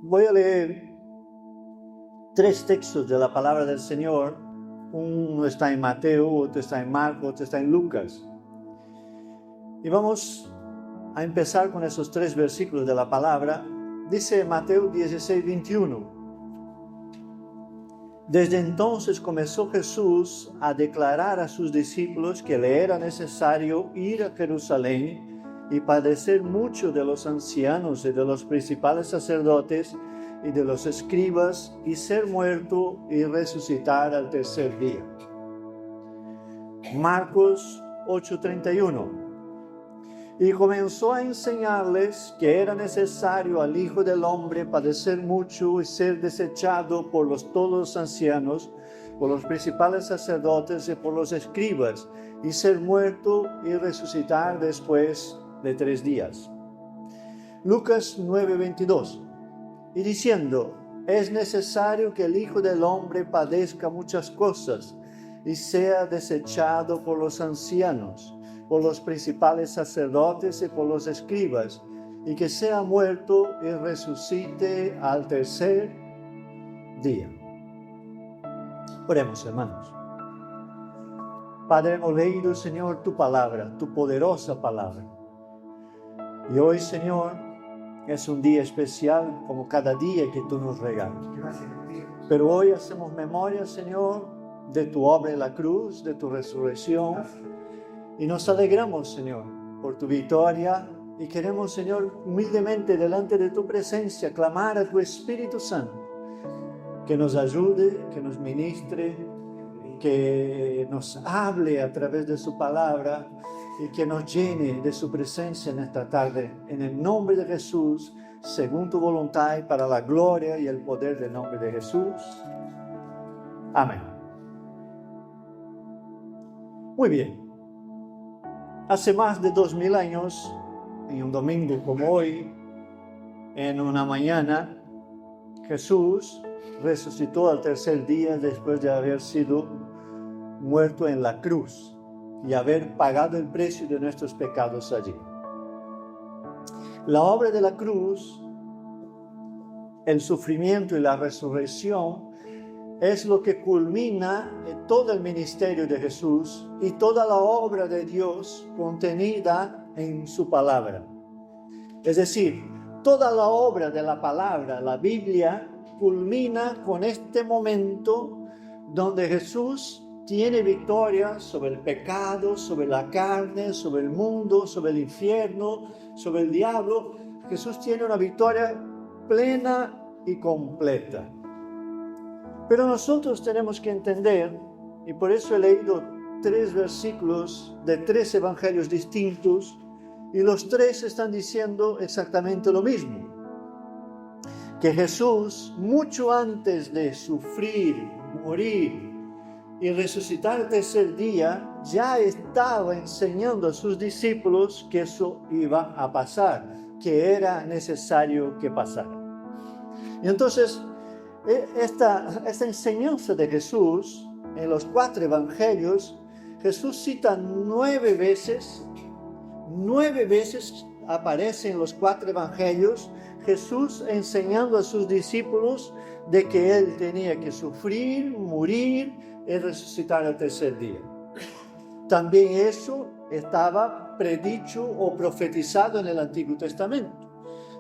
Voy a leer 3 textos de la palabra del Señor. Uno está en Mateo, otro está en Marcos, otro está en Lucas. Y vamos a empezar con esos 3 versículos de la palabra. Dice Mateo 16, 21. Desde entonces comenzó Jesús a declarar a sus discípulos que le era necesario ir a Jerusalén y padecer mucho de los ancianos y de los principales sacerdotes y de los escribas, y ser muerto y resucitar al tercer día. Marcos 8:31. Y comenzó a enseñarles que era necesario al Hijo del Hombre padecer mucho y ser desechado por todos los ancianos, por los principales sacerdotes y por los escribas, y ser muerto y resucitar después de 3 días. Lucas 9:22. Y diciendo: es necesario que el Hijo del Hombre padezca muchas cosas y sea desechado por los ancianos, por los principales sacerdotes y por los escribas, y que sea muerto y resucite al tercer día. Oremos, hermanos. Padre, hemos leído, Señor, tu palabra, tu poderosa palabra. Y hoy, Señor, es un día especial como cada día que tú nos regalas. Pero hoy hacemos memoria, Señor, de tu obra en la cruz, de tu resurrección. Y nos alegramos, Señor, por tu victoria, y queremos, Señor, humildemente delante de tu presencia, clamar a tu Espíritu Santo, que nos ayude, que nos ministre, que nos hable a través de su palabra y que nos llene de su presencia en esta tarde. En el nombre de Jesús, según tu voluntad, y para la gloria y el poder del nombre de Jesús. Amén. Muy bien. Hace más de 2000 años, en un domingo como hoy, en una mañana, Jesús resucitó al tercer día después de haber sido muerto en la cruz y haber pagado el precio de nuestros pecados allí. La obra de la cruz, el sufrimiento y la resurrección es lo que culmina en todo el ministerio de Jesús y toda la obra de Dios contenida en su palabra. Es decir, toda la obra de la palabra, la Biblia, culmina con este momento donde Jesús tiene victoria sobre el pecado, sobre la carne, sobre el mundo, sobre el infierno, sobre el diablo. Jesús tiene una victoria plena y completa. Pero nosotros tenemos que entender, y por eso he leído 3 versículos de 3 evangelios distintos, y los 3 están diciendo exactamente lo mismo. Que Jesús, mucho antes de sufrir, morir y resucitar el tercer día, ya estaba enseñando a sus discípulos que eso iba a pasar, que era necesario que pasara. Y entonces, esta enseñanza de Jesús, en los 4 evangelios, Jesús cita 9 veces aparece en los 4 evangelios Jesús enseñando a sus discípulos de que Él tenía que sufrir, morir y resucitar al tercer día. También eso estaba predicho o profetizado en el Antiguo Testamento.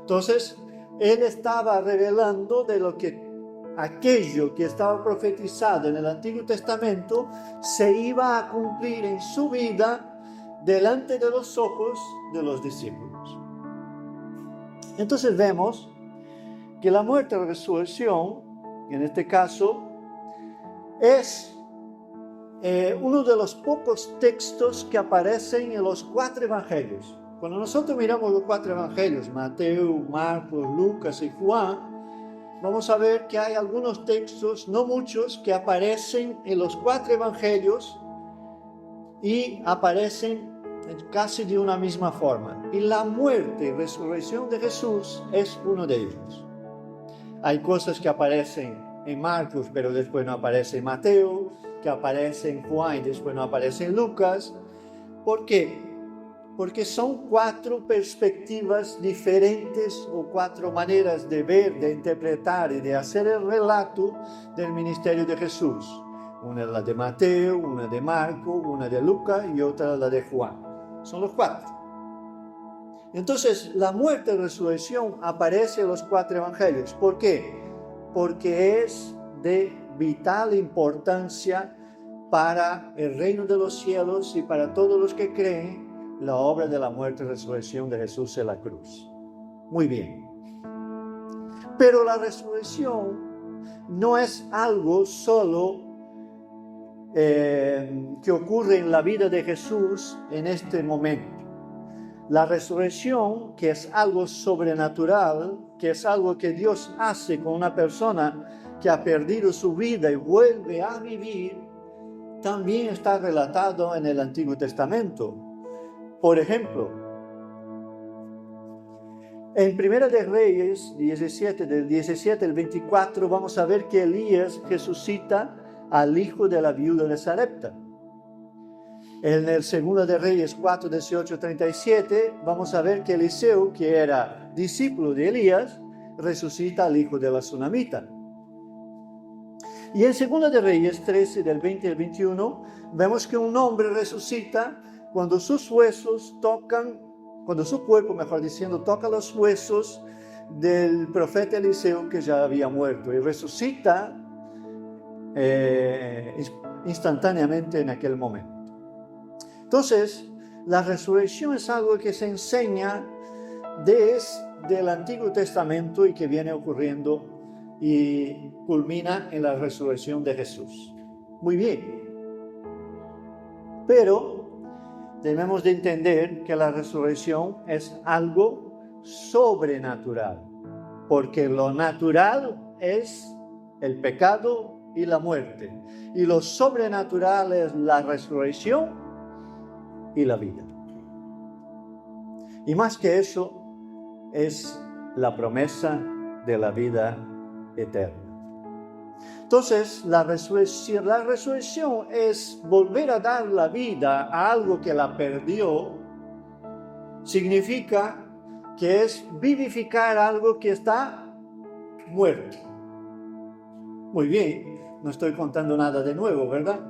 Entonces, Él estaba revelando de lo que aquello que estaba profetizado en el Antiguo Testamento se iba a cumplir en su vida delante de los ojos de los discípulos. Entonces vemos que la muerte y la resurrección, en este caso, es uno de los pocos textos que aparecen en los 4 evangelios. Cuando nosotros miramos los 4 evangelios, Mateo, Marcos, Lucas y Juan, vamos a ver que hay algunos textos, no muchos, que aparecen en los 4 evangelios y aparecen casi de una misma forma. Y la muerte y resurrección de Jesús es uno de ellos. Hay cosas que aparecen en Marcos, pero después no aparece en Mateo, que aparece en Juan y después no aparece en Lucas. ¿Por qué? porque son cuatro perspectivas diferentes o cuatro maneras de ver, de interpretar y de hacer el relato del ministerio de Jesús. Una es la de Mateo, una de Marco, una de Lucas y otra la de Juan. Son los cuatro. Entonces, la muerte y resurrección aparece en los cuatro evangelios. ¿Por qué? Porque es de vital importancia para el reino de los cielos y para todos los que creen la obra de la muerte y resurrección de Jesús en la cruz. Muy bien. Pero la resurrección no es algo solo que ocurre en la vida de Jesús en este momento. La resurrección, que es algo sobrenatural, que es algo que Dios hace con una persona que ha perdido su vida y vuelve a vivir, también está relatado en el Antiguo Testamento. Por ejemplo, en Primera de Reyes 17, del 17 al 24, vamos a ver que Elías resucita al hijo de la viuda de Sarepta. En el Segunda de Reyes 4, 18, 37, vamos a ver que Eliseo, que era discípulo de Elías, resucita al hijo de la Sunamita. Y en Segunda de Reyes 13, del 20 al 21, vemos que un hombre resucita cuando sus huesos tocan, cuando su cuerpo, mejor diciendo, toca los huesos del profeta Eliseo que ya había muerto y resucita instantáneamente en aquel momento. Entonces, la resurrección es algo que se enseña desde el Antiguo Testamento y que viene ocurriendo y culmina en la resurrección de Jesús. Muy bien. Pero debemos de entender que la resurrección es algo sobrenatural, porque lo natural es el pecado y la muerte, y lo sobrenatural es la resurrección y la vida. Y más que eso, es la promesa de la vida eterna. Entonces, la resurrección es volver a dar la vida a algo que la perdió. Significa que es vivificar algo que está muerto. Muy bien, no estoy contando nada de nuevo, ¿verdad?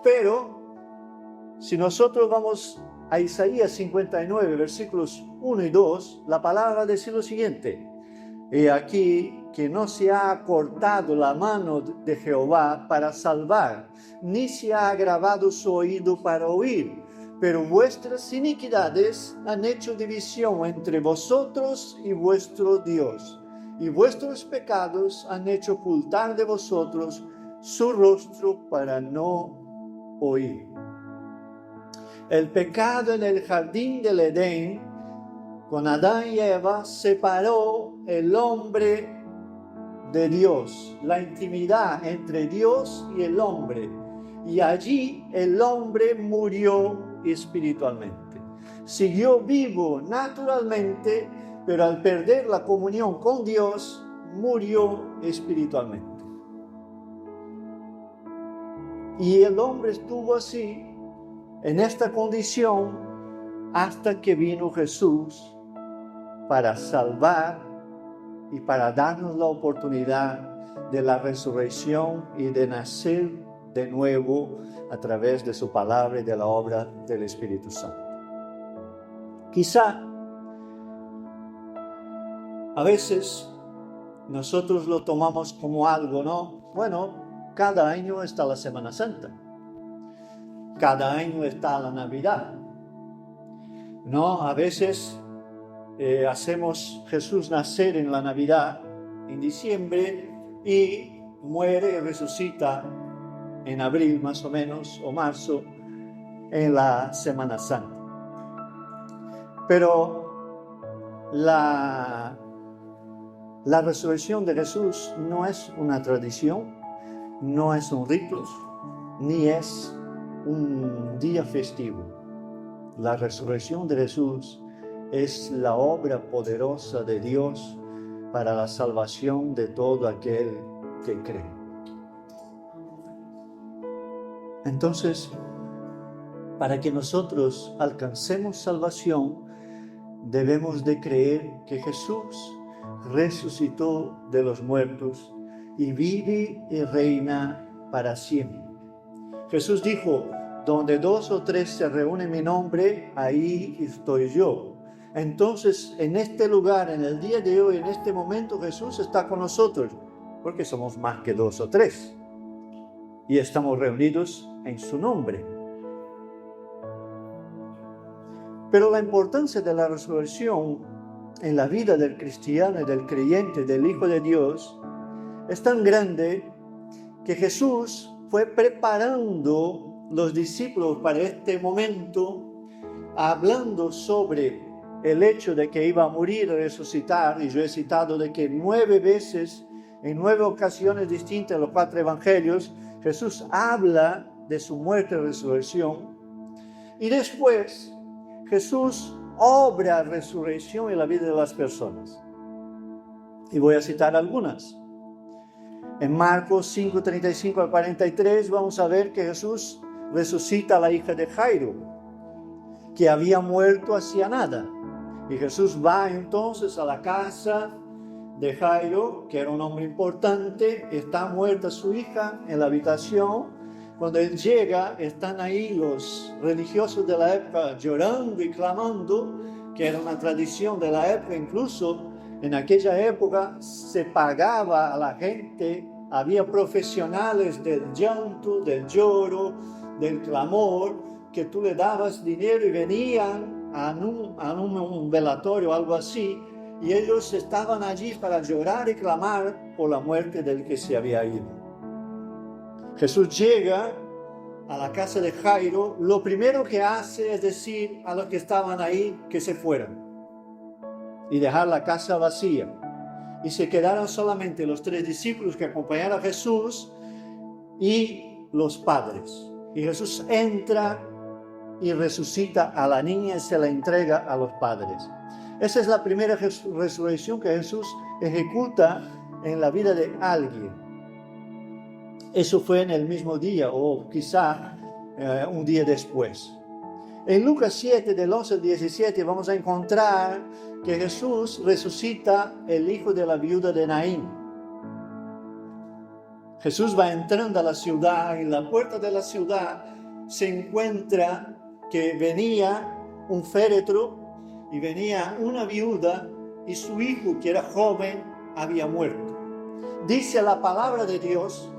Pero si nosotros vamos a Isaías 59, versículos 1 y 2, la palabra dice lo siguiente: He aquí que no se ha acortado la mano de Jehová para salvar, ni se ha agravado su oído para oír, pero vuestras iniquidades han hecho división entre vosotros y vuestro Dios, y vuestros pecados han hecho ocultar de vosotros su rostro para no oír. El pecado en el jardín del Edén, con Adán y Eva, separó el hombre de Dios, la intimidad entre Dios y el hombre. Y allí el hombre murió espiritualmente. Siguió vivo naturalmente, pero al perder la comunión con Dios, murió espiritualmente. Y el hombre estuvo así, en esta condición, hasta que vino Jesús para salvar y para darnos la oportunidad de la resurrección y de nacer de nuevo a través de su palabra y de la obra del Espíritu Santo. Quizá a veces nosotros lo tomamos como algo, ¿no? Bueno, cada año está la Semana Santa. Cada año está la Navidad. No, a veces hacemos Jesús nacer en la Navidad, en diciembre, y muere y resucita en abril más o menos, o marzo, en la Semana Santa. Pero la resurrección de Jesús no es una tradición, no es un rito, ni es un día festivo. La resurrección de Jesús es la obra poderosa de Dios para la salvación de todo aquel que cree. Entonces, Para que nosotros alcancemos salvación, debemos de creer que Jesús resucitó de los muertos y vive y reina para siempre. Jesús dijo, donde 2 o 3 se reúnen en mi nombre, ahí estoy yo. Entonces, en este lugar, en el día de hoy, en este momento, Jesús está con nosotros, porque somos más que 2 o 3. Y estamos reunidos en su nombre. Pero la importancia de la resurrección en la vida del cristiano y del creyente, del Hijo de Dios, es tan grande que Jesús fue preparando los discípulos para este momento, hablando sobre el hecho de que iba a morir y resucitar. Y yo he citado de que 9 veces, en 9 ocasiones distintas en los 4 evangelios, Jesús habla de su muerte y resurrección. Y después, Jesús obra resurrección en la vida de las personas. Y voy a citar algunas. En Marcos 5, 35 al 43 vamos a ver que Jesús resucita a la hija de Jairo, que había muerto hacía nada. Y Jesús va entonces a la casa de Jairo, que era un hombre importante. Está muerta su hija en la habitación. Cuando él llega, están ahí los religiosos de la época llorando y clamando, que era una tradición de la época. Incluso en aquella época se pagaba a la gente, había profesionales del llanto, del lloro, del clamor, que tú le dabas dinero y venían a un velatorio o algo así, y ellos estaban allí para llorar y clamar por la muerte del que se había ido. Jesús llega a la casa de Jairo. Lo primero que hace es decir a los que estaban ahí que se fueran y dejar la casa vacía. Y se quedaron solamente los 3 discípulos que acompañaron a Jesús y los padres. Y Jesús entra y resucita a la niña y se la entrega a los padres. Esa es la primera resurrección que Jesús ejecuta en la vida de alguien. Eso fue en el mismo día o quizá un día después. En Lucas 7, del 11 al 17, vamos a encontrar que Jesús resucita el hijo de la viuda de Naín. Jesús va entrando a la ciudad. En la puerta de la ciudad se encuentra que venía un féretro y venía una viuda y su hijo, que era joven, había muerto. Dice la palabra de Dios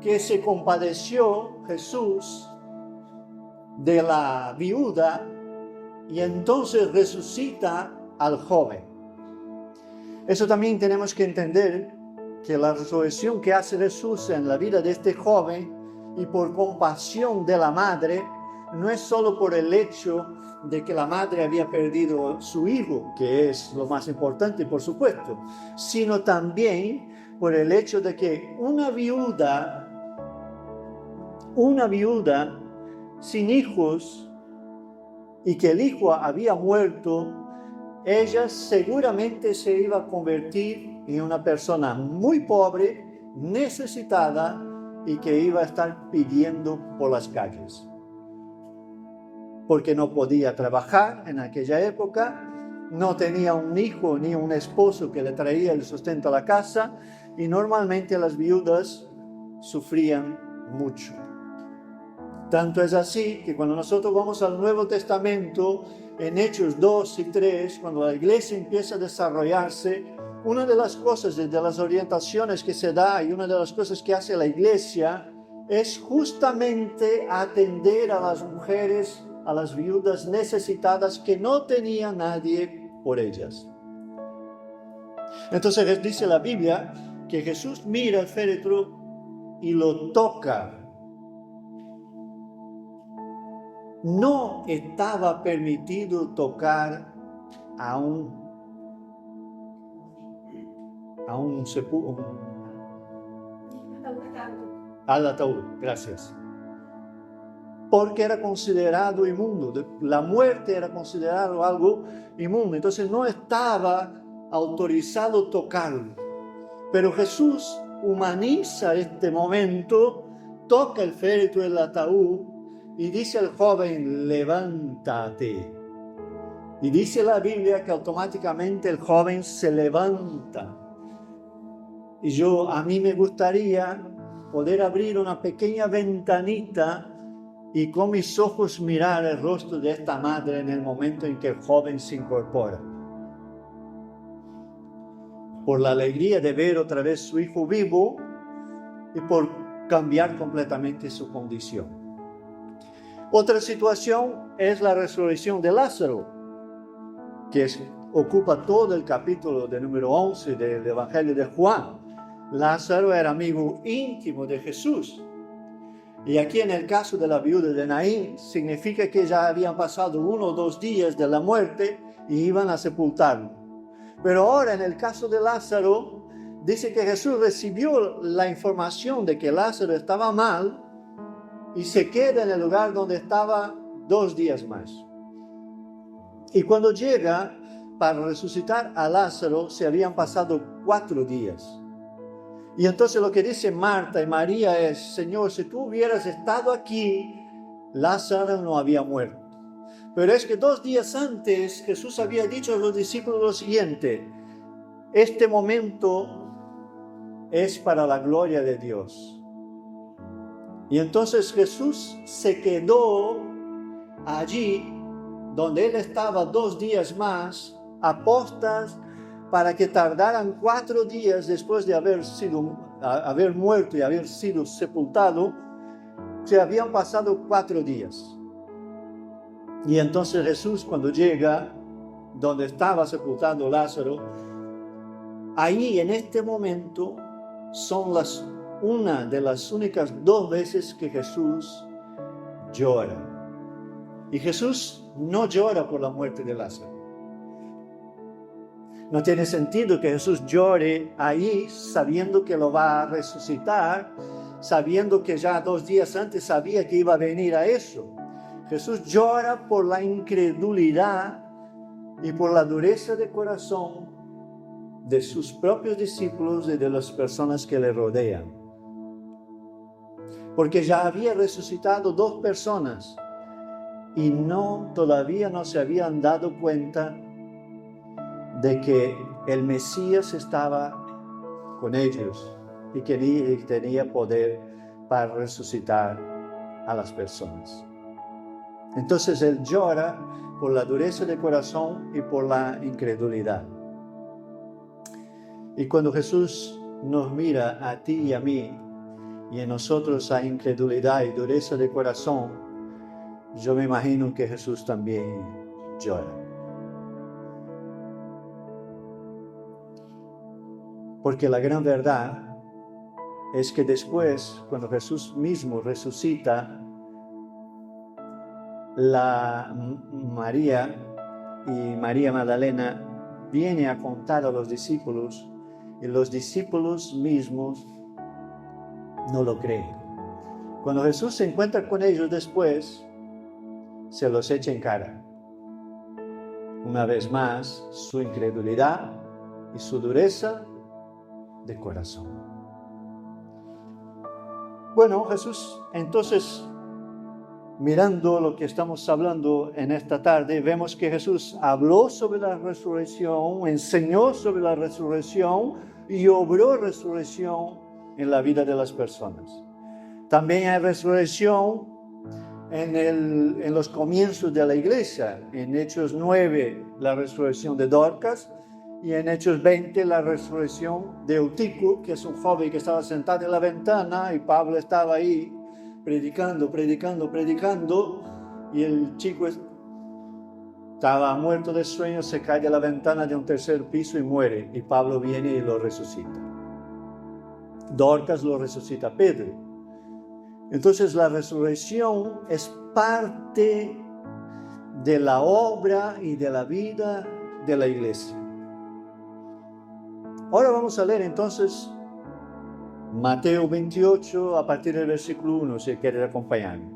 que se compadeció Jesús de la viuda y entonces resucita al joven. Eso también tenemos que entender, que la resurrección que hace Jesús en la vida de este joven y por compasión de la madre, no es solo por el hecho de que la madre había perdido su hijo, que es lo más importante, por supuesto, sino también por el hecho de que una viuda sin hijos y que el hijo había muerto, ella seguramente se iba a convertir en una persona muy pobre, necesitada y que iba a estar pidiendo por las calles. Porque no podía trabajar en aquella época, no tenía un hijo ni un esposo que le traía el sustento a la casa y normalmente las viudas sufrían mucho. Tanto es así que cuando nosotros vamos al Nuevo Testamento, en Hechos 2 y 3, cuando la iglesia empieza a desarrollarse, una de las cosas, de las orientaciones que se da y una de las cosas que hace la iglesia es justamente atender a las mujeres, a las viudas necesitadas que no tenía nadie por ellas. Entonces dice la Biblia que Jesús mira al féretro y lo toca. No estaba permitido tocar a un al ataúd, gracias. Porque era considerado inmundo. La muerte era considerado algo inmundo. Entonces no estaba autorizado tocarlo. Pero Jesús humaniza este momento, toca el féretro del ataúd y dice al joven, levántate. Y dice la Biblia que automáticamente el joven se levanta. Y a mí me gustaría poder abrir una pequeña ventanita y con mis ojos mirar el rostro de esta madre en el momento en que el joven se incorpora. Por la alegría de ver otra vez su hijo vivo y por cambiar completamente su condición. Otra situación es la resurrección de Lázaro, que ocupa todo el capítulo de número 11 del Evangelio de Juan. Lázaro era amigo íntimo de Jesús. Y aquí en el caso de la viuda de Naín, significa que ya habían pasado 1 o 2 días de la muerte y iban a sepultarlo. Pero ahora en el caso de Lázaro, dice que Jesús recibió la información de que Lázaro estaba mal y se queda en el lugar donde estaba 2 días más. Y cuando llega para resucitar a Lázaro, se habían pasado 4 días. Y entonces lo que dice Marta y María es, Señor, si tú hubieras estado aquí, Lázaro no había muerto. Pero es que 2 días antes Jesús había dicho a los discípulos lo siguiente, este momento es para la gloria de Dios. Y entonces Jesús se quedó allí donde él estaba 2 días más, a postas, para que tardaran 4 días después de haber muerto y haber sido sepultado. Se habían pasado 4 días. Y entonces Jesús, cuando llega donde estaba sepultado Lázaro, ahí en este momento son una de las únicas 2 veces que Jesús llora. Y Jesús no llora por la muerte de Lázaro. No tiene sentido que Jesús llore ahí sabiendo que lo va a resucitar, sabiendo que ya 2 días antes sabía que iba a venir a eso. Jesús llora por la incredulidad y por la dureza de corazón de sus propios discípulos y de las personas que le rodean. Porque ya había resucitado 2 personas y todavía no se habían dado cuenta de que el Mesías estaba con ellos y que tenía poder para resucitar a las personas. Entonces él llora por la dureza de corazón y por la incredulidad. Y cuando Jesús nos mira a ti y a mí, y en nosotros hay incredulidad y dureza de corazón, yo me imagino que Jesús también llora. Porque la gran verdad es que después, cuando Jesús mismo resucita, la María y María Magdalena viene a contar a los discípulos y los discípulos mismos no lo creen. Cuando Jesús se encuentra con ellos después, se los echa en cara. Una vez más, su incredulidad y su dureza de corazón. Bueno, Jesús, entonces, mirando lo que estamos hablando en esta tarde, vemos que Jesús habló sobre la resurrección, enseñó sobre la resurrección y obró resurrección en la vida de las personas. También hay resurrección en los comienzos de la iglesia. En Hechos 9, la resurrección de Dorcas, y en Hechos 20, la resurrección de Eutico, que es un joven que estaba sentado en la ventana y Pablo estaba ahí predicando, y el chico estaba muerto de sueño, se cae de la ventana de un 3er piso y muere, y Pablo viene y lo resucita. Dorcas lo resucita Pedro. Entonces la resurrección es parte de la obra y de la vida de la iglesia. Ahora vamos a leer entonces Mateo 28 a partir del versículo 1, si quieren acompañarme.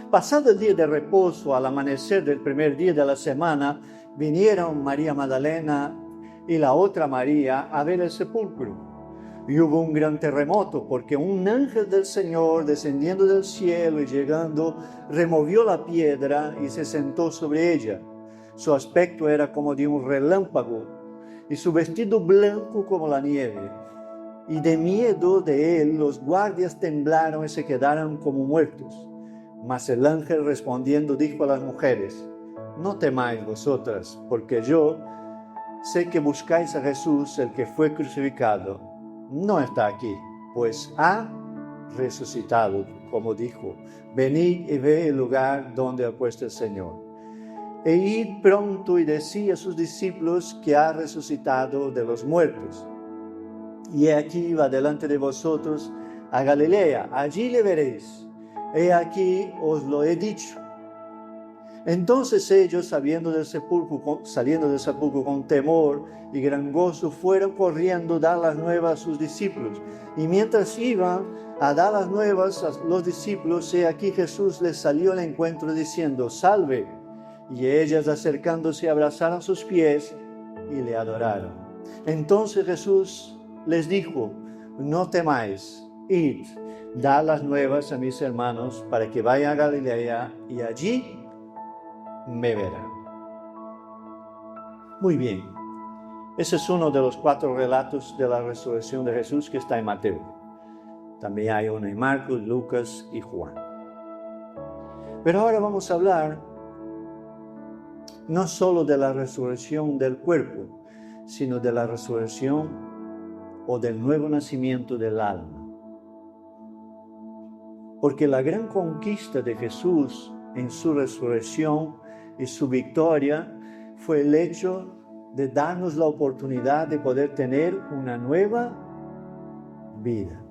Pasado el día de reposo, al amanecer del primer día de la semana, vinieron María Magdalena y la otra María a ver el sepulcro. Y hubo un gran terremoto, porque un ángel del Señor, descendiendo del cielo y llegando, removió la piedra y se sentó sobre ella. Su aspecto era como de un relámpago, y su vestido blanco como la nieve. Y de miedo de él, los guardias temblaron y se quedaron como muertos. Mas el ángel respondiendo dijo a las mujeres: no temáis vosotras, porque yo sé que buscáis a Jesús, el que fue crucificado. No está aquí, pues ha resucitado, como dijo. Venid y ve el lugar donde ha puesto el Señor. E id pronto y decid a sus discípulos que ha resucitado de los muertos. Y he aquí va delante de vosotros a Galilea, allí le veréis. He aquí os lo he dicho. Entonces ellos, saliendo del sepulcro con temor y gran gozo, fueron corriendo a dar las nuevas a sus discípulos. Y mientras iban a dar las nuevas a los discípulos, he aquí Jesús les salió al encuentro diciendo: salve. Y ellas, acercándose, abrazaron sus pies y le adoraron. Entonces Jesús les dijo: no temáis, id, dad las nuevas a mis hermanos para que vayan a Galilea y allí me verán. Muy bien, ese es uno de los 4 relatos de la resurrección de Jesús que está en Mateo. También hay uno en Marcos, Lucas y Juan. Pero ahora vamos a hablar no solo de la resurrección del cuerpo, sino de la resurrección o del nuevo nacimiento del alma. Porque la gran conquista de Jesús en su resurrección y su victoria fue el hecho de darnos la oportunidad de poder tener una nueva vida.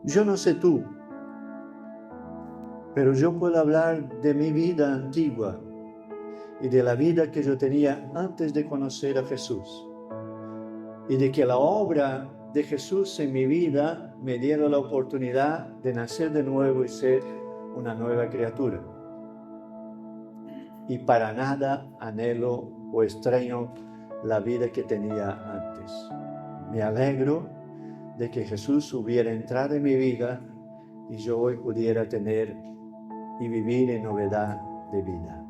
Yo no sé tú, pero yo puedo hablar de mi vida antigua y de la vida que yo tenía antes de conocer a Jesús. Y de que la obra de Jesús en mi vida me dieron la oportunidad de nacer de nuevo y ser una nueva criatura. Y para nada anhelo o extraño la vida que tenía antes. Me alegro de que Jesús hubiera entrado en mi vida y yo hoy pudiera tener y vivir en novedad de vida.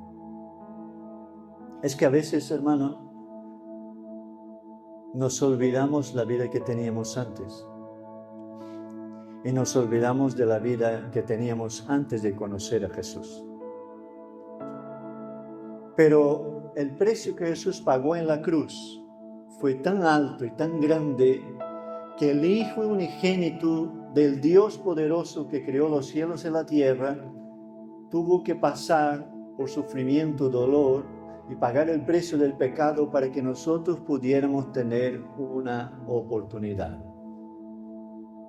Es que a veces, hermano, nos olvidamos la vida que teníamos antes. Y nos olvidamos de la vida que teníamos antes de conocer a Jesús. Pero el precio que Jesús pagó en la cruz fue tan alto y tan grande que el Hijo unigénito del Dios poderoso que creó los cielos y la tierra tuvo que pasar por sufrimiento, dolor y pagar el precio del pecado para que nosotros pudiéramos tener una oportunidad.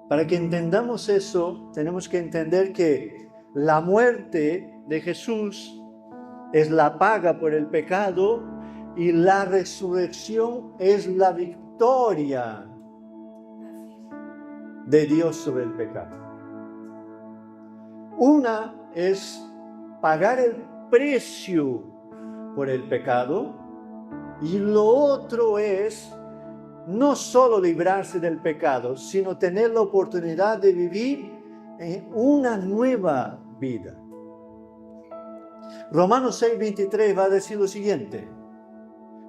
Para que entendamos eso, tenemos que entender que la muerte de Jesús es la paga por el pecado y la resurrección es la victoria de Dios sobre el pecado. Una es pagar el precio por el pecado y lo otro es no solo librarse del pecado, sino tener la oportunidad de vivir en una nueva vida. Romanos 6:23 va a decir lo siguiente: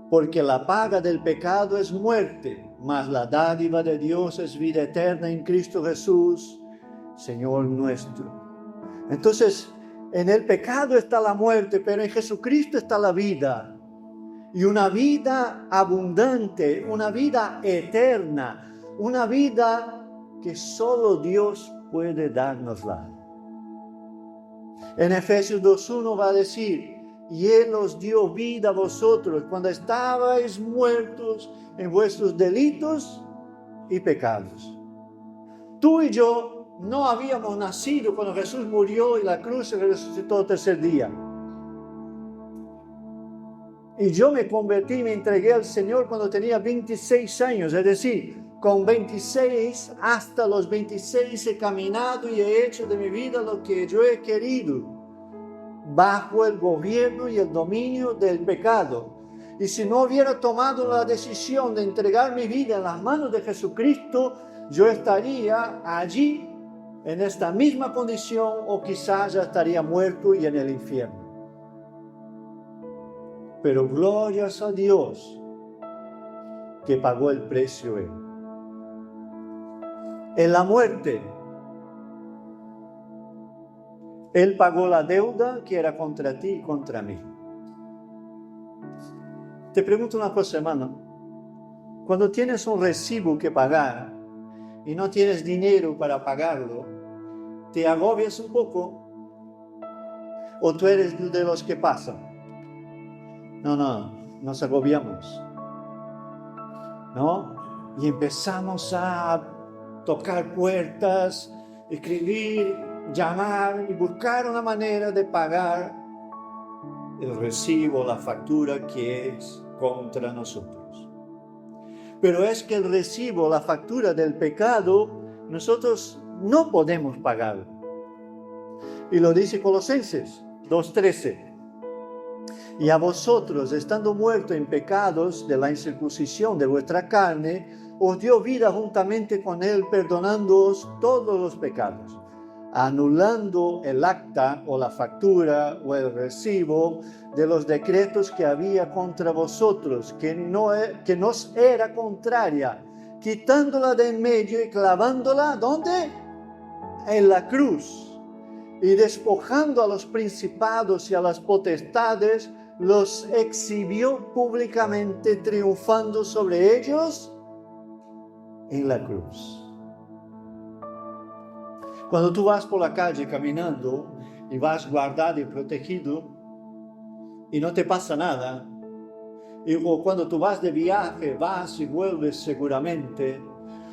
porque la paga del pecado es muerte, mas la dádiva de Dios es vida eterna en Cristo Jesús, Señor nuestro. Entonces, en el pecado está la muerte, pero en Jesucristo está la vida. Y una vida abundante, una vida eterna, una vida que solo Dios puede dárnosla. En Efesios 2:1 va a decir: y Él os dio vida a vosotros cuando estabais muertos en vuestros delitos y pecados. Tú y yo no habíamos nacido cuando Jesús murió y la cruz se resucitó el tercer día. Y yo me convertí, me entregué al Señor cuando tenía 26 años, es decir, con 26 hasta los 26 he caminado y he hecho de mi vida lo que yo he querido, bajo el gobierno y el dominio del pecado. Y si no hubiera tomado la decisión de entregar mi vida en las manos de Jesucristo, yo estaría allí, en esta misma condición, o quizás ya estaría muerto y en el infierno. Pero glorias a Dios que pagó el precio Él. En la muerte, Él pagó la deuda que era contra ti y contra mí. Te pregunto una cosa, hermano. Cuando tienes un recibo que pagar y no tienes dinero para pagarlo, ¿te agobias un poco? ¿O tú eres de los que pasan? No, nos agobiamos, ¿no? Y empezamos a tocar puertas, escribir, llamar y buscar una manera de pagar el recibo, la factura que es contra nosotros. Pero es que el recibo, la factura del pecado, nosotros no podemos pagarlo. Y lo dice Colosenses 2:13. Y a vosotros, estando muertos en pecados de la incircuncisión de vuestra carne, os dio vida juntamente con Él, perdonándoos todos los pecados, anulando el acta o la factura o el recibo de los decretos que había contra vosotros, que nos era contraria, quitándola de en medio y clavándola, ¿dónde? En la cruz. Y despojando a los principados y a las potestades, los exhibió públicamente, triunfando sobre ellos en la cruz. Cuando tú vas por la calle caminando y vas guardado y protegido y no te pasa nada, o cuando tú vas de viaje, vas y vuelves seguramente,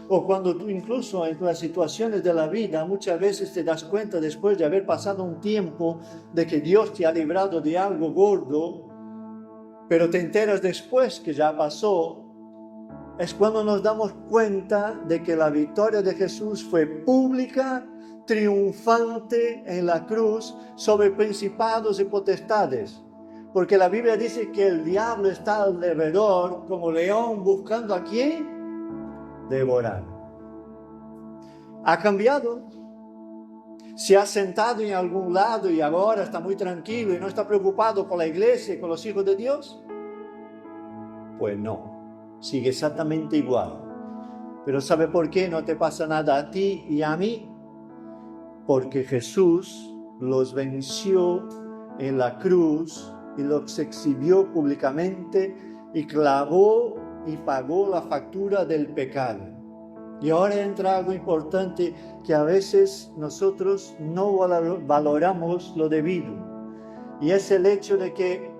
o cuando tú incluso en las situaciones de la vida muchas veces te das cuenta después de haber pasado un tiempo de que Dios te ha librado de algo gordo, pero te enteras después que ya pasó, es cuando nos damos cuenta de que la victoria de Jesús fue pública, triunfante en la cruz sobre principados y potestades. Porque la Biblia dice que el diablo está alrededor como león buscando a quién devorar. Ha cambiado. Se ha sentado en algún lado y ahora está muy tranquilo y no está preocupado con la iglesia y con los hijos de Dios. Pues no, sigue exactamente igual. Pero ¿sabe por qué no te pasa nada a ti y a mí? Porque Jesús los venció en la cruz y los exhibió públicamente y clavó y pagó la factura del pecado. Y ahora entra algo importante que a veces nosotros no valoramos lo debido. Y es el hecho de que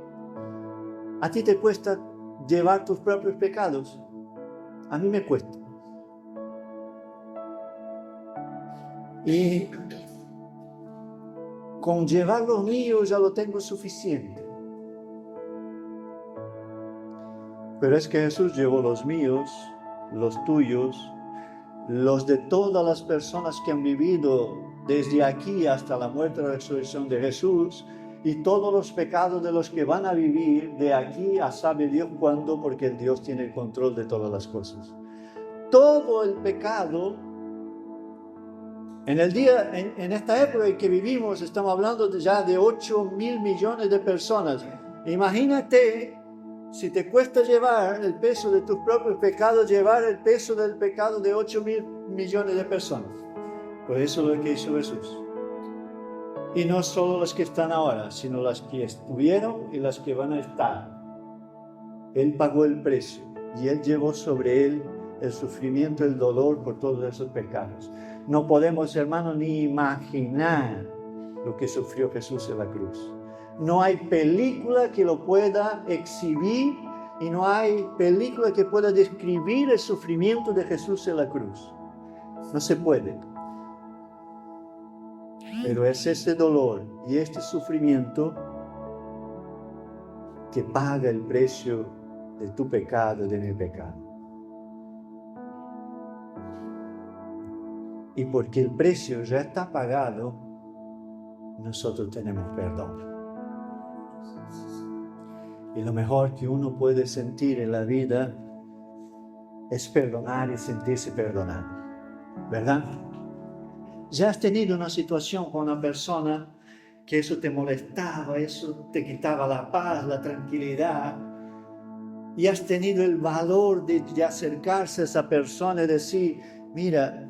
a ti te cuesta llevar tus propios pecados. A mí me cuesta. Y con llevar los míos ya lo tengo suficiente. Pero es que Jesús llevó los míos, los tuyos, los de todas las personas que han vivido desde aquí hasta la muerte y la resurrección de Jesús, y todos los pecados de los que van a vivir de aquí a sabe Dios cuándo, porque el Dios tiene el control de todas las cosas. Todo el pecado, en esta época en que vivimos, estamos hablando ya de 8.000 millones de personas. Imagínate si te cuesta llevar el peso de tus propios pecados, llevar el peso del pecado de 8.000 millones de personas. Pues eso es lo que hizo Jesús. Y no solo las que están ahora, sino las que estuvieron y las que van a estar. Él pagó el precio y Él llevó sobre Él el sufrimiento, el dolor por todos esos pecados. No podemos, hermanos, ni imaginar lo que sufrió Jesús en la cruz. No hay película que lo pueda exhibir y no hay película que pueda describir el sufrimiento de Jesús en la cruz. No se puede. Pero es ese dolor y este sufrimiento que paga el precio de tu pecado, de mi pecado. Y porque el precio ya está pagado, nosotros tenemos perdón. Y lo mejor que uno puede sentir en la vida es perdonar y sentirse perdonado, ¿verdad? Ya has tenido una situación con una persona que eso te molestaba, eso te quitaba la paz, la tranquilidad, y has tenido el valor de acercarse a esa persona y decir, mira,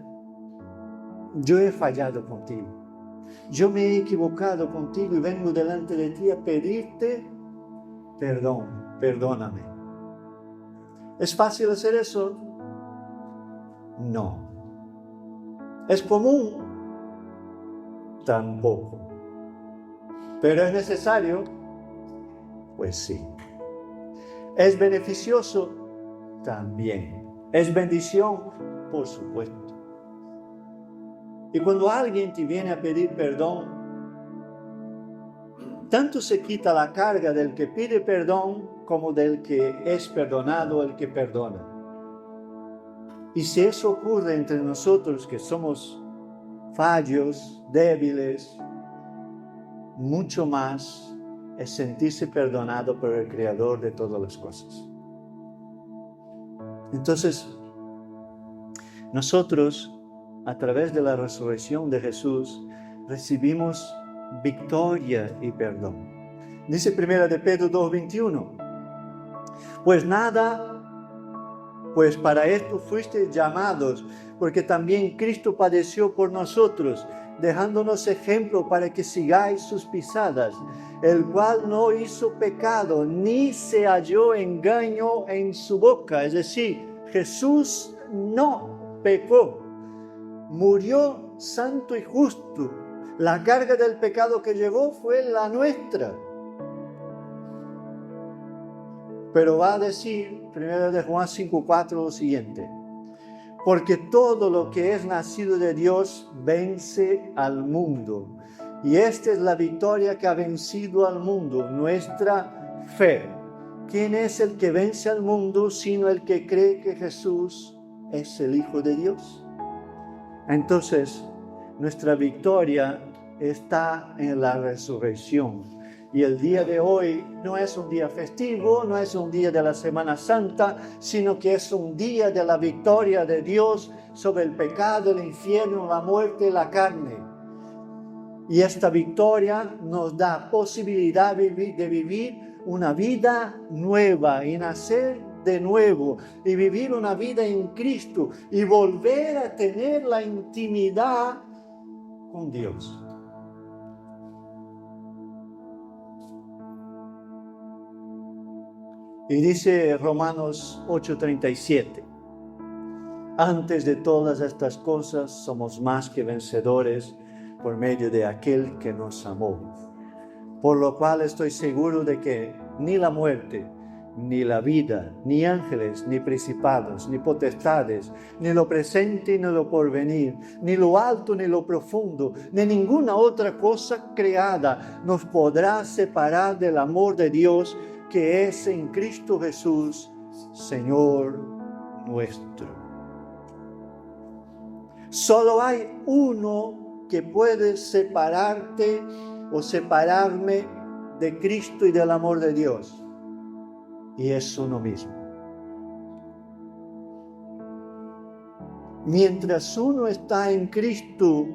yo he fallado contigo, yo me he equivocado contigo y vengo delante de ti a pedirte perdón, perdóname. ¿Es fácil hacer eso? No. ¿Es común? Tampoco. ¿Pero es necesario? Pues sí. ¿Es beneficioso? También. ¿Es bendición? Por supuesto. Y cuando alguien te viene a pedir perdón, tanto se quita la carga del que pide perdón como del que es perdonado, el que perdona. Y si eso ocurre entre nosotros que somos fallos, débiles, mucho más es sentirse perdonado por el Creador de todas las cosas. Entonces, nosotros, a través de la resurrección de Jesús, recibimos victoria y perdón. Dice 1 de Pedro 2:21, pues para esto fuisteis llamados, porque también Cristo padeció por nosotros, dejándonos ejemplo para que sigáis sus pisadas, el cual no hizo pecado, ni se halló engaño en su boca. Es decir, Jesús no pecó, murió santo y justo. La carga del pecado que llevó fue la nuestra. Pero va a decir, 1 de Juan 5:4, lo siguiente: porque todo lo que es nacido de Dios vence al mundo. Y esta es la victoria que ha vencido al mundo, nuestra fe. ¿Quién es el que vence al mundo sino el que cree que Jesús es el Hijo de Dios? Entonces, nuestra victoria está en la resurrección. Y el día de hoy no es un día festivo, no es un día de la Semana Santa, sino que es un día de la victoria de Dios sobre el pecado, el infierno, la muerte y la carne. Y esta victoria nos da posibilidad de vivir una vida nueva y nacer de nuevo y vivir una vida en Cristo y volver a tener la intimidad con Dios. Y dice Romanos 8:37, antes de todas estas cosas somos más que vencedores por medio de aquel que nos amó. Por lo cual estoy seguro de que ni la muerte, ni la vida, ni ángeles, ni principados, ni potestades, ni lo presente, ni lo porvenir, ni lo alto, ni lo profundo, ni ninguna otra cosa creada nos podrá separar del amor de Dios que es en Cristo Jesús, Señor nuestro. Solo hay uno que puede separarte o separarme de Cristo y del amor de Dios, y es uno mismo. Mientras uno está en Cristo,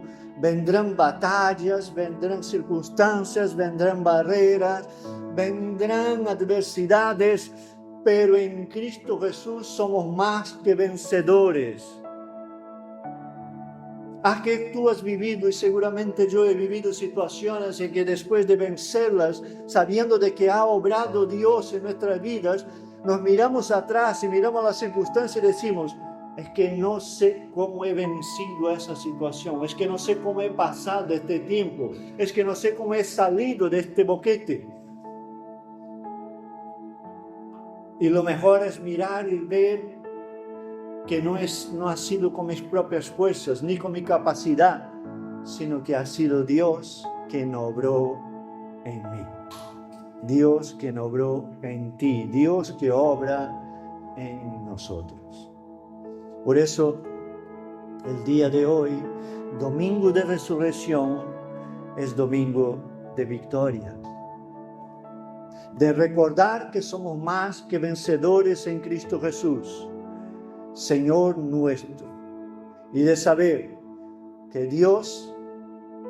vendrán batallas, vendrán circunstancias, vendrán barreras, vendrán adversidades, pero en Cristo Jesús somos más que vencedores. ¿A qué tú has vivido? Y seguramente yo he vivido situaciones en que después de vencerlas, sabiendo de que ha obrado Dios en nuestras vidas, nos miramos atrás y miramos las circunstancias y decimos, es que no sé cómo he vencido esa situación, es que no sé cómo he pasado este tiempo, es que no sé cómo he salido de este boquete. Y lo mejor es mirar y ver que no ha sido con mis propias fuerzas ni con mi capacidad, sino que ha sido Dios quien obró en mí. Dios quien obró en ti, Dios que obra en nosotros. Por eso, el día de hoy, domingo de resurrección, es domingo de victoria. de recordar que somos más que vencedores en Cristo Jesús, Señor nuestro, y de saber que Dios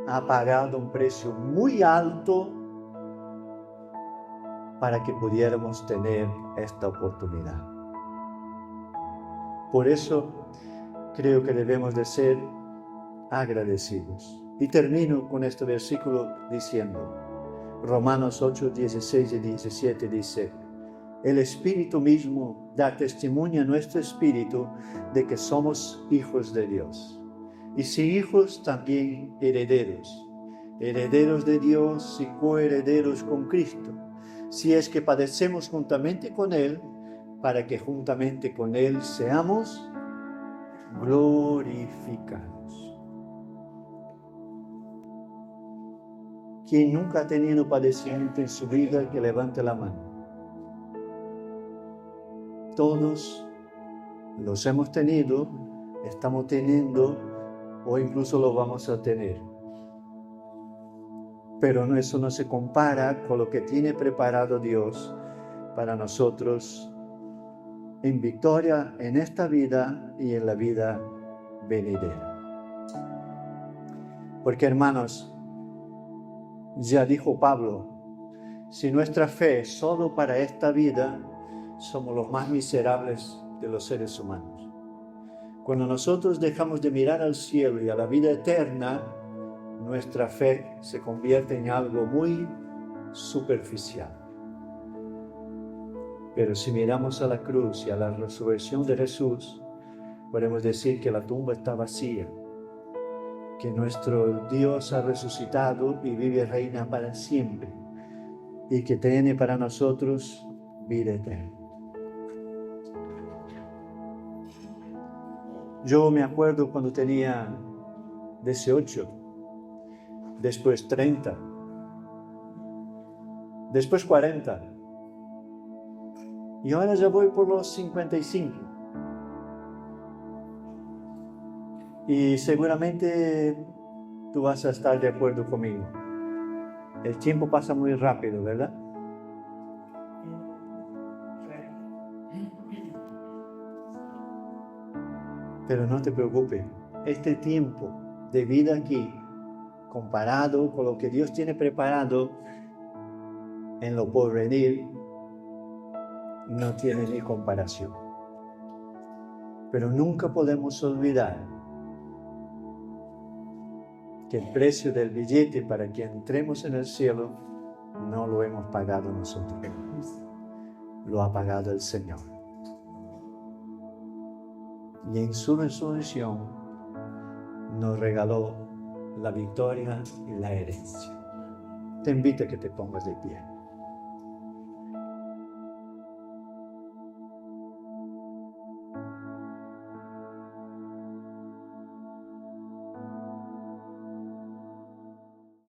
ha pagado un precio muy alto para que pudiéramos tener esta oportunidad. Por eso creo que debemos de ser agradecidos. Y termino con este versículo diciendo, Romanos 8, 16 y 17 dice, el Espíritu mismo da testimonio a nuestro espíritu de que somos hijos de Dios. Y si hijos, también herederos, herederos de Dios y coherederos con Cristo, si es que padecemos juntamente con Él, para que juntamente con Él seamos glorificados. Quien nunca ha tenido padecimiento en su vida, que levante la mano. Todos los hemos tenido, estamos teniendo o incluso lo vamos a tener. Pero eso no se compara con lo que tiene preparado Dios para nosotros en victoria en esta vida y en la vida venidera. Porque, hermanos, ya dijo Pablo, si nuestra fe es solo para esta vida, somos los más miserables de los seres humanos. Cuando nosotros dejamos de mirar al cielo y a la vida eterna, nuestra fe se convierte en algo muy superficial. Pero si miramos a la cruz y a la resurrección de Jesús, podemos decir que la tumba está vacía, que nuestro Dios ha resucitado y vive y reina para siempre, y que tiene para nosotros vida eterna. Yo me acuerdo cuando tenía 18, después 30, después 40, y ahora ya voy por los 55. Y seguramente tú vas a estar de acuerdo conmigo. El tiempo pasa muy rápido, ¿verdad? Pero no te preocupes, este tiempo de vida aquí, comparado con lo que Dios tiene preparado en lo porvenir, no tiene ni comparación. Pero nunca podemos olvidar que el precio del billete para que entremos en el cielo no lo hemos pagado nosotros, lo ha pagado el Señor. Y en su resurrección nos regaló la victoria y la herencia. Te invito a que te pongas de pie.